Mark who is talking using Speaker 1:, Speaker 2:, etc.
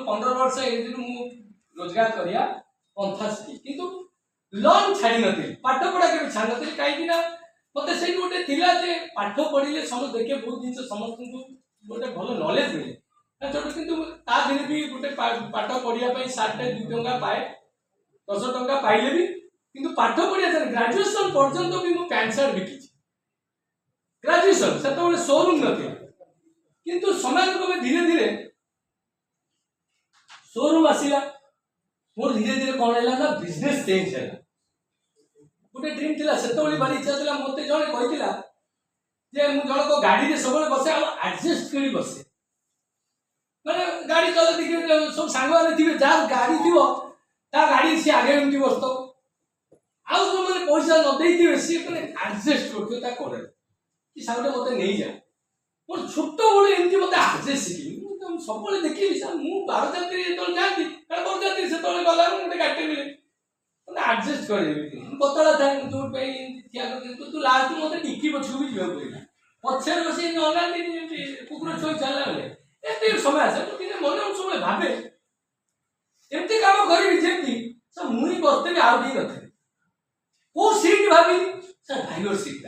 Speaker 1: 15 वर्ष एज रु मु रोजगार करिया पंथा सी किंतु लोन छाड़ी नथि पाठ पढ़ा के छाड़ नथि काई कि ना मते से गोटे थिला जे पाठ पढ़िले समझ देखे बहुत दिन समस्त को गोटे भलो नॉलेज मिले ना छोट किंतु ता दिन भी गोटे पाठ पढ़िया पई 2 टंका पाए 10 टंका पाइले भी किंतु पाठ पढ़िया से ग्रेजुएशन पर्यंत भी मु पैंट शर्ट बिकी ग्रेजुएशन से तो शोरूम नथि किंतु समाज को धीरे धीरे शोरूम आसिला मोर धीरे धीरे कौन है ना बिजनेस चेंज है गोटे ड्रीम थिला सेतोली भारी इच्छा थिला मते जणे कहितिला जे मु जण को गाड़ी रे सबले बसे आ एडजस्ट करी बसे माने गाड़ी चला दिखे सब सांग वाले थिबे जा गाड़ी थिबो ता गाड़ी से आगे एमती बसतो आउ जो माने पैसा न देइथिबे से माने एडजस्ट करतो ता करे कि साउटे मते नै जा मोर छोटो बळे एमती मते एडजस्ट सिखि मु सबले देखिली सा मु 12 जात्री तो जानती कारण 12 जात्री से तोले गला मु गाटी मिले मते एडजस्ट करे पतला था तो पे क्या कर तू लास्ट मते टिकी पछु भी जीवा पड़िला पछे बसी नलांदी कुकुर छोई चला ले एते समय आसे तो तिने मन सब भाबे एमती काम करी जेती सब मुई बसते भी आउ दी नथे को सीट भाबी सर भाईर सीट